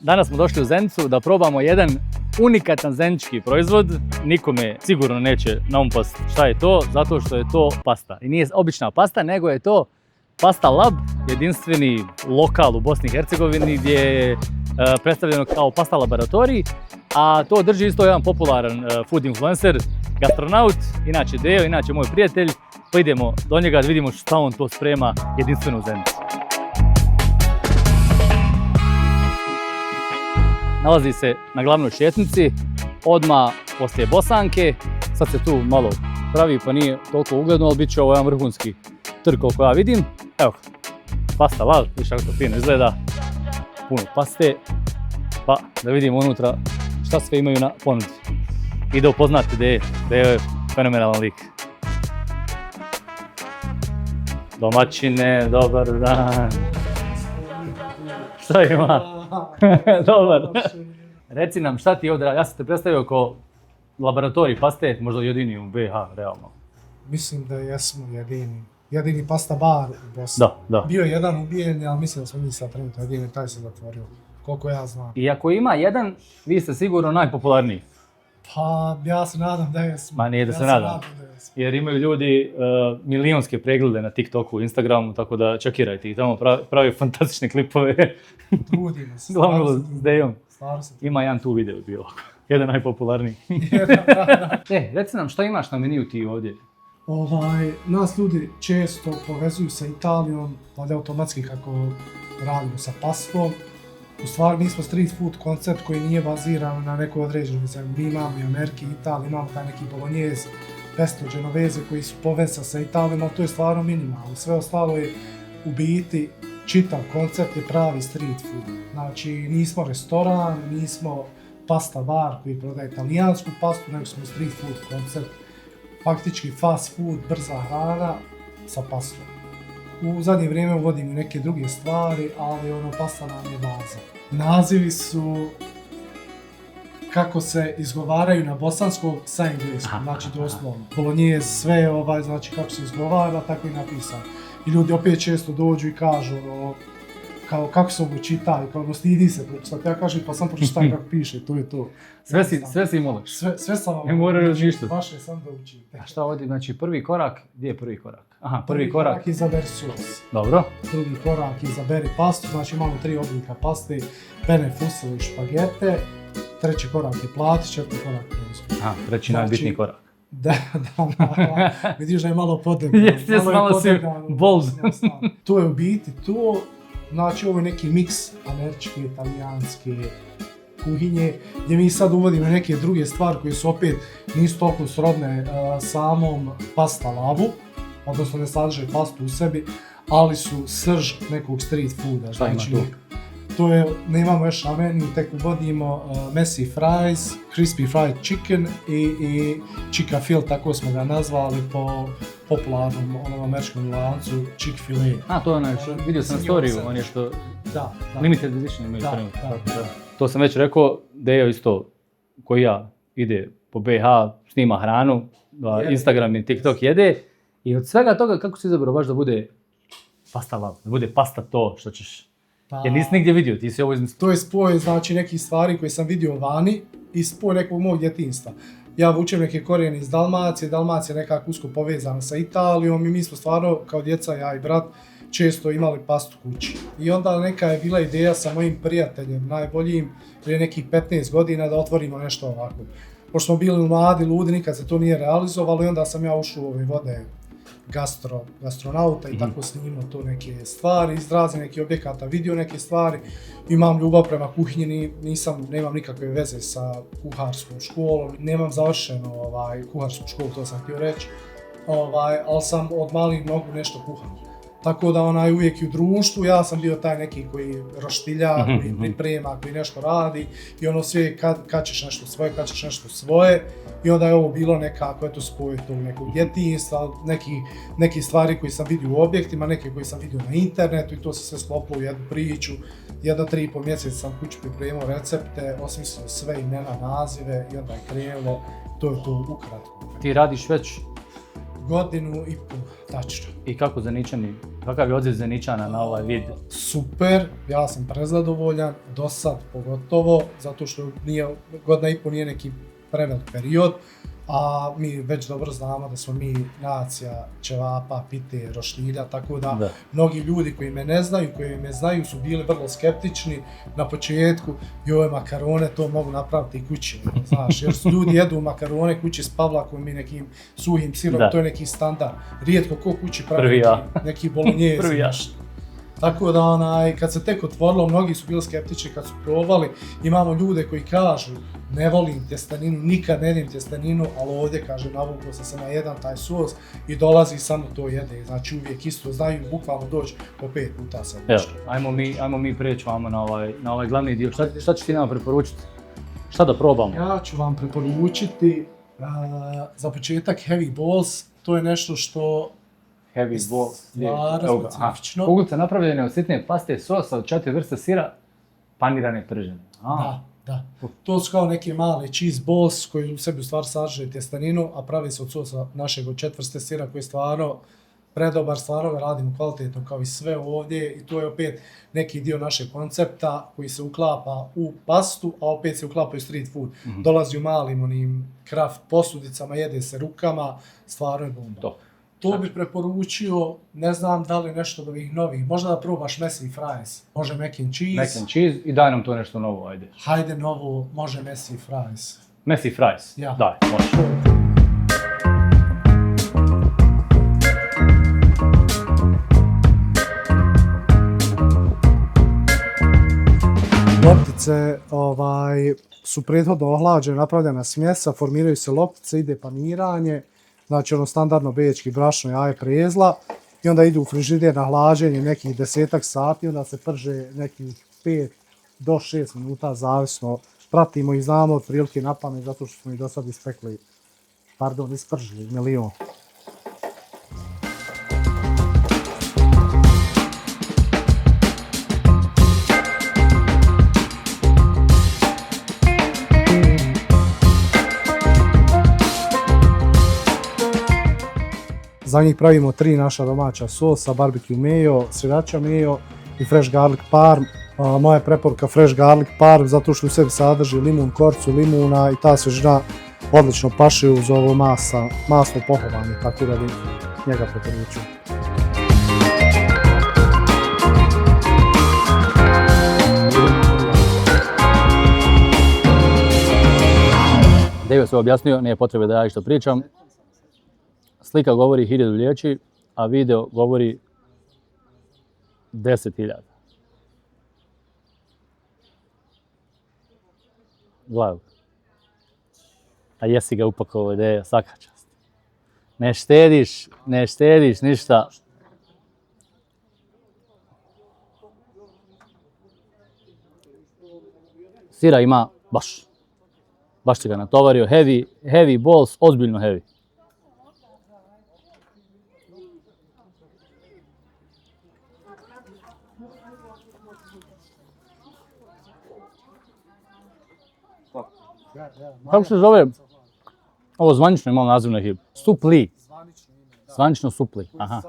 Danas smo došli u Zenicu da probamo jedan unikatan zenički proizvod. Nikome sigurno neće na um past šta je to, zato što je to pasta. I nije obična pasta, nego je to Pasta Lab, jedinstveni lokal u Bosni i Hercegovini gdje je predstavljeno kao pasta laboratorij, a to drži isto jedan popularan food influencer, gastronaut, inače Dejo, inače moj prijatelj. Pa idemo do njega da vidimo šta on to sprema jedinstveno u Zenici. Nalazi se na glavnoj šetnici, odmah poslije Bosanke. Sad se tu malo pravi pa nije toliko ugledno, ali bit će ovo jedan vrhunski trg koliko ja vidim. Evo, Pasta Lab, viš kako to fino izgleda, puno paste, pa da vidimo unutra šta sve imaju na ponudi. I da upoznate Dejo je fenomenalan lik. Domaćine, dobar dan. Šta ima? Dobar. Reci nam šta ti ovdje radi, ja sam te predstavio kao laboratorij paste, možda jedini u BiH, realno. Mislim da jesmo jedini pasta bar u Bosni. Da. Bio je jedan ubijen, ali mislim da smo mi sad trenutno jedini, taj se zatvorio, koliko ja znam. I ako ima jedan, vi ste sigurno najpopularniji. Pa ja se nadam da jesmo. Ma nije da se nadam. Jer imaju ljudi milionske preglede na TikToku, Instagramu, tako da čekirajte ih tamo, pravi fantastične klipove. Trudimo se. Glavno s Dejom. Stvarno se. Ima jedan tu video bio, jedan najpopularniji. Da. Reci nam šta imaš na meniju ti ovdje? Nas ljudi često povezuju sa Italijom, valjda automatski kako radimo sa pastom. U stvari mi smo street food koncept koji nije baziran na nekoj određenoj, mi imamo i Ameriki i Italiji, imamo taj neki bolognese, pesto, genovese koji su povezani sa Italijom, ali to je stvarno minimalno. Sve ostalo je u biti, čitav koncept je pravi street food. Znači nismo restoran, nismo pasta bar koji prodaje italijansku pastu, nego smo street food koncept. Faktički fast food, brza hrana sa pastom. U zadnje vrijeme uvodim i neke druge stvari, ali pasta nam je baza. Nazivi su kako se izgovaraju na bosanskom sa engleskom, znači doslovno. Bolognese, sve znači kako se izgovara, tako i napisano. I ljudi opet često dođu i kažu kao kako se ovo čita i kao stidi se pročitati. Ja kažem pa sam pročitaj kako piše, to je to. Sve si imao. Sve sam vam. Ne mora razmišljati. Baš je sam da učim. A šta ovdje, znači prvi korak, gdje je prvi korak? Aha, prvi korak izaberi sos. Dobro. Drugi korak izaberi pastu, znači imamo 3 oblika paste, pene, fusele i špagete. Treći korak je plati, četvrti korak je proizvod. Aha, treći najbitniji korak. Da. Vidiš da je malo podebljeno. Jes, malo si bold. To je u biti to. Znači ovo je neki miks američke, italijanske kuhinje, gdje mi sad uvodimo neke druge stvari koje su opet nisu toliko srodne samom Pasta Labu, odnosno ne sadrže pastu u sebi, ali su srž nekog street fooda. Šta ima tu? To je, nemamo još na meniju, tek uvodimo messy fries, crispy fried chicken i Chick-fil, tako smo ga nazvali po popularnom američkom lancu Chick-fil-A. A, to je onaj, vidio sam na storiju, on je što limited edition imaju trenutno. To sam već rekao, Dejo isto, koji ja ide po BiH, snima hranu, Instagram i TikTok jede. I od svega toga kako si izabrao baš da bude Pasta Lab, da bude pasta to što ćeš. Jer nisi nigdje vidio, ti si ovo izmislio. To je spoj, znači, nekih stvari koje sam vidio vani i spoj nekog mog djetinjstva. Ja vučem neke korijene iz Dalmacije, Dalmacija je nekako usko povezana sa Italijom i mi smo stvarno, kao djeca, ja i brat, često imali pastu kući. I onda neka je bila ideja sa mojim prijateljem, najboljim, prije nekih 15 godina da otvorimo nešto ovako. Pošto smo bili mladi, ludi, nikad se to nije realizovalo i onda sam ja ušao u ove vode gastronauta i tako snimao to neke stvari, iz raznih nekih objekata vidio neke stvari. Imam ljubav prema kuhinji, nemam nikakve veze sa kuharskom školom, nemam završeno kuharsku školu, to sam htio reći, ali sam od malih nogu nešto kuhao. Tako da uvijek i u društvu, ja sam bio taj neki koji roštilja, koji priprema, koji nešto radi i sve kad ćeš nešto svoje i onda je ovo bilo nekako spoj tog nekog djetinjstva, neki stvari koje sam vidio u objektima, neke koje sam vidio na internetu i to se sve sklopilo u jednu priču. 1-3,5 mjeseca sam kući pripremao recepte, osmislio sve imena, nazive i onda je krenulo, to je to ukratko. Ti radiš već Godinu i pol, tačno. I kako Zeničani, kakav je odziv Zeničana na ovaj vid? Super, ja sam prezadovoljan, do sad pogotovo, zato što godina i pol nije neki prevelik period, a mi već dobro znamo da smo mi nacija ćevapa, pite, roštilja, tako da mnogi ljudi koji me ne znaju, koji me znaju su bili vrlo skeptični na početku, joj makarone to mogu napraviti i kući, znaš, jer su ljudi jedu makarone kući s pavlakom i nekim suhim sirom, to je neki standard, rijetko ko kući pravi neki bolognese, znaš. Tako da kad se tek otvorilo, mnogi su bili skeptični kad su probali. Imamo ljude koji kažu ne volim tjesteninu, nikad ne jedem tjesteninu, ali ovdje kaže navukao sam se na jedan taj sos i dolazi i samo to jede. Znači uvijek isto znaju bukvalno doći po 5 puta sad. Evo, ajmo mi preći vamo na ovaj glavni dio. Šta ćeš ti nama preporučiti? Šta da probamo? Ja ću vam preporučiti za početak Heavy Balls. To je nešto što Heavy Balls. Specifično. Kuglice napravljene od sitne paste, sosa od 4 vrste sira, panirane pržene. Da. To su kao neke male cheese balls koji u sebi u stvari sadrže tjesteninu, a pravi se od sosa našeg od 4 vrste sira koji je stvarno predobar, stvarno ga radimo kvalitetno kao i sve ovdje i to je opet neki dio našeg koncepta koji se uklapa u pastu, a opet se uklapa u street food. Dolazi u malim onim kraft posudicama, jede se rukama, stvarno je bomba. To bih preporučio, ne znam da li nešto od ovih novih, možda da probaš messy fries, može mac and cheese. Mac and cheese i daj nam to nešto novo, ajde. Hajde novo, može messy fries. Messy fries? Ja. Daj, može. Loptice su prethodno ohlađene, napravljena smjesa, formiraju se loptice, ide paniranje. Znači standardno bečki brašno, jaje, prezla i onda idu u frižider na hlađenje nekih 10-ak sati, onda se prže nekih 5 do 6 minuta, zavisno. Pratimo i znamo otprilike na pamet zato što smo ih do sad ispržili milion. Za njih pravimo 3 naša domaća sosa, barbecue mayo, sriracha mayo i fresh garlic parm. Moja preporuka fresh garlic parm zato što u sebi sadrži limun, korcu limuna i ta svežina odlično paše uz ovo masno pohovanje, tako da bi njega preporučio. Dave je sve objasnio, nije potrebe da ja išto pričam. Slika govori 1000 riječi, a video govori 10.000. Gledaj. A jesi ga upakovao ideja, svaka čast. Ne štediš ništa. Sira ima baš će ga natovario, heavy balls, ozbiljno heavy. Kako se zove? Ovo zvanično ima naziv neki. Supli. Zvanično supli. Aha.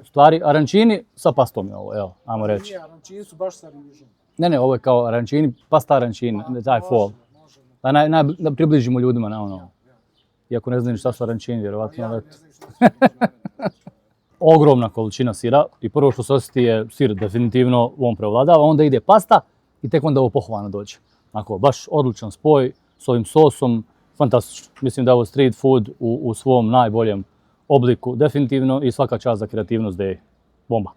Stvari, arančini sa pastom je ovo, evo, ajmo reći. Arančini su baš sa rižom. Ne, ovo je kao arančini, pasta arančini, taj fol. Da približimo ljudima na ono. Iako ne znaju šta su arančini, vjerovatno. Ogromna količina sira i prvo što se osjeti je sir definitivno on prevladava, onda ide pasta i tek onda ovo pohovano dođe. Onako, baš odličan spoj s ovim sosom, fantastično. Mislim da je ovo street food u svom najboljem obliku, definitivno, i svaka čast za kreativnost da je bomba.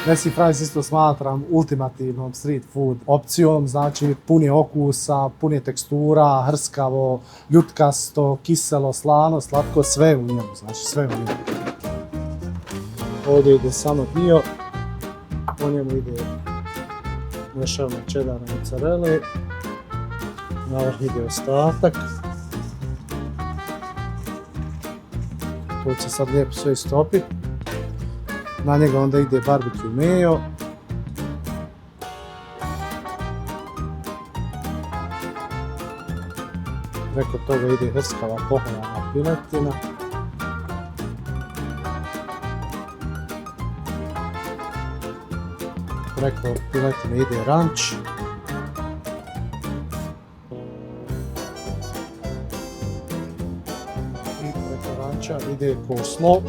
Messy fries isto smatram ultimativnom street food opcijom, znači pun je okusa, pun je tekstura, hrskavo, ljutkasto, kiselo, slano, slatko, sve u njemu, znači sve u njemu. Ovdje ide samo dio, po njemu ide mješavno čedar i mozzarella Na vrh ide ostatak. To će sad lijepo sve istopiti. Na njega onda ide barbecue mayo. Preko toga ide hrskava pohovana piletina. Preko piletine ide ranč. I preko ranča ide coleslaw.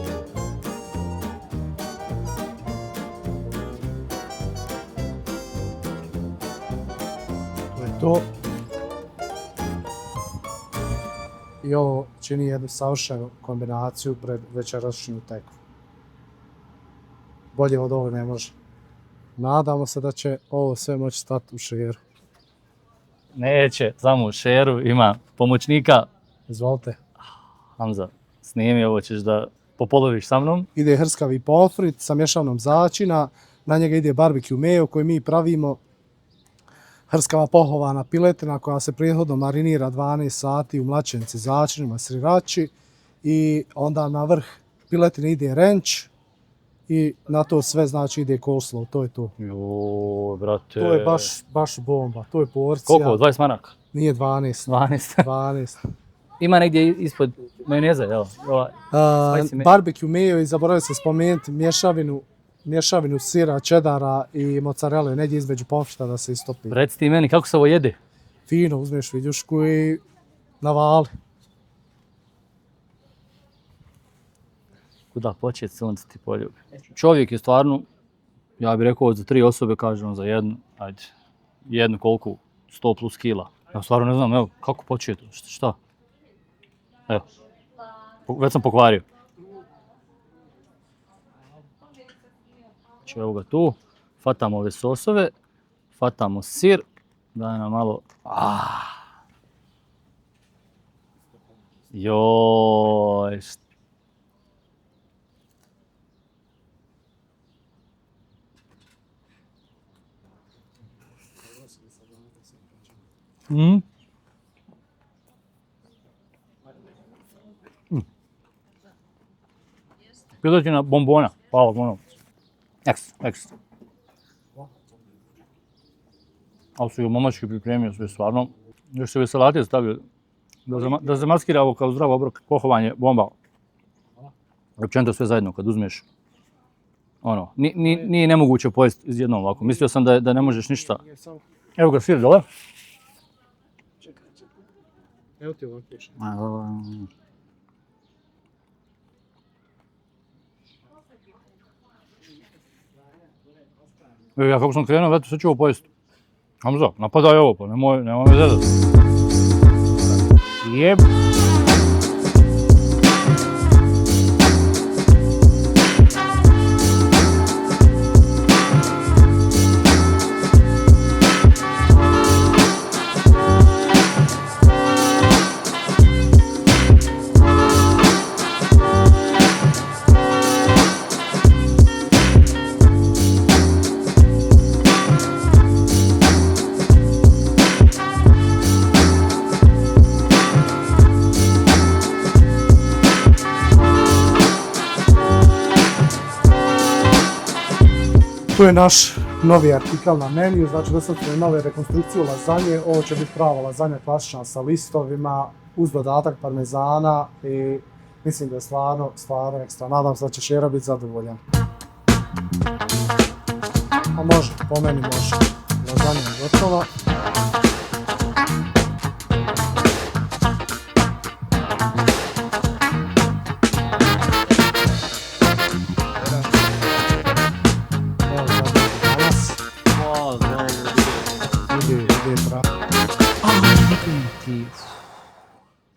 To je to. I ovo čini jednu savršenu kombinaciju pred večerašnju tekmu. Bolje od ovo ne može. Nadamo se da će ovo sve moći stati u šeru. Neće, samo u šeru ima pomoćnika. Izvolite. Hamza, snimi ovo, ćeš da popoloviš sa mnom. Ide hrskavi pomfrit sa mješavnom začina, na njega ide barbecue mayo koji mi pravimo. Hrskava pohovana piletina koja se prethodno marinira 12 sati u mlačenci, začinima, srirači. I onda na vrh piletine ide renč i na to sve znači ide coleslaw, to je to. Joj, brate. To je baš bomba, to je porcija. Koliko? 20 maraka? Nije 12. 12. 12. Ima negdje ispod majoneza, jel? Barbecue mayo i zaboravio sam spomenuti mješavinu sira, čedara i mozzarelle, negdje između pomfrita da se istopi. Reci ti meni, kako se ovo jede? Fino, uzmeš viljušku i navali. Kuda početi, sunce ti poljubi. Čovjek je stvarno, ja bih rekao za 3 osobe, kažem za jednu, ajde, jednu koliko, 100 plus kila. Ja stvarno ne znam, evo, kako početi, šta? Evo, već sam pokvario. Znači evo ga tu, fatamo ove sosove, fatamo sir, daj nam malo, joj, piletina bombona, hvala ono. Ekstra. Ali su ju momački pripremio sve stvarno. Još se ove salate stavio da se maskira ovo kao zdrav obrok. Pohovanje, bomba. Općenito sve zajedno kad uzmeš. Ono, nije nemoguće pojesti iz jednom ovako. Mislio sam da ne možeš ništa. Evo ga sir dole. Evo ti ovako još. Ja kako sam krenuo, već sve ću ovo pojesti. Hamza, napadaj ovo, pa nemoj me zezati. Jeb. To je naš novi artikal na meniju, znači da sad smo imali rekonstrukciju lazanje, ovo će biti prava lazanja klasična sa listovima, uz dodatak parmezana i mislim da je stvarno ekstra. Nadam se da će Šera biti zadovoljan. A može, po meni može. Lazanja je gotova.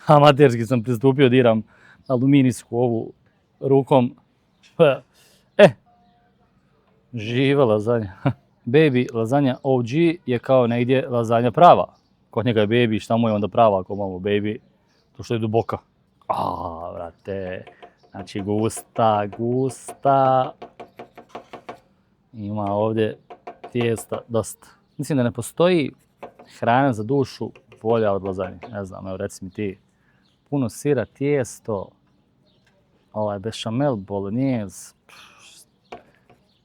Amaterski sam pristupio, diram aluminijsku ovu rukom. Živa lazanja. Baby lazanja OG je kao negdje lazanja prava. Kod njega je baby, šta mu je onda prava ako imamo baby? To što je duboka. Brate. Znači gusta. Ima ovdje tijesta dosta. Mislim da ne postoji hrana za dušu polja od lazanje. Ne znam, evo reci mi ti. Puno sira, tijesto, bešamel, bolognese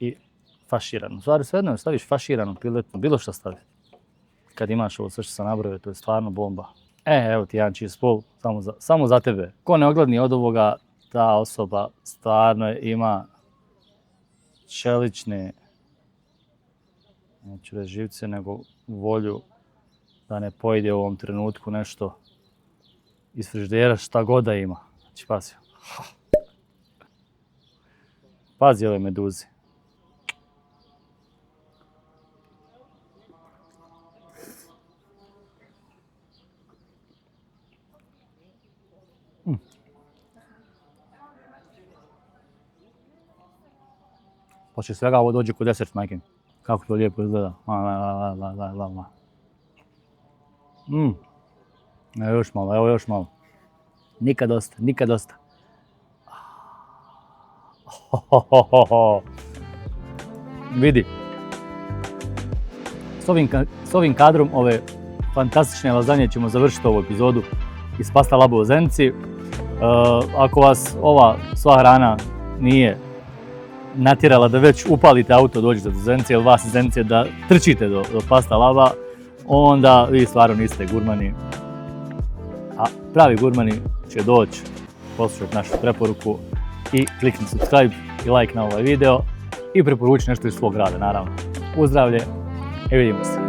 i faširano. U stvari svejedno staviš faširanu piletinu, bilo što stavi. Kad imaš ovo sve što sam nabrojio, to je stvarno bomba. Evo ti jedan cheese ball, samo za tebe. Ko ne ogledni od ovoga, ta osoba stvarno ima čelične, neću reći živce, nego volju da ne pojede u ovom trenutku nešto iz frižidera, šta god da ima. Znači, pazi. Pazi ove meduze. Poslije svega ovo dođe kod desert, majke. Kako to lijepo izgleda. Evo još malo, evo još malo. Nikad dosta, nikad dosta. Vidi. S ovim kadrom ove fantastične lazanje ćemo završiti ovu epizodu iz Pasta Laba u Zenici. Ako vas ova sva hrana nije natjerala da već upalite auto, dođete do Zenice ili vas iz Zenice da trčite do Pasta Laba, onda vi stvarno niste gurmani. A pravi gurmani će doći, poslušati našu preporuku i klikni subscribe i like na ovaj video i preporuči nešto iz svog rada, naravno. Uzdravlje i vidimo se.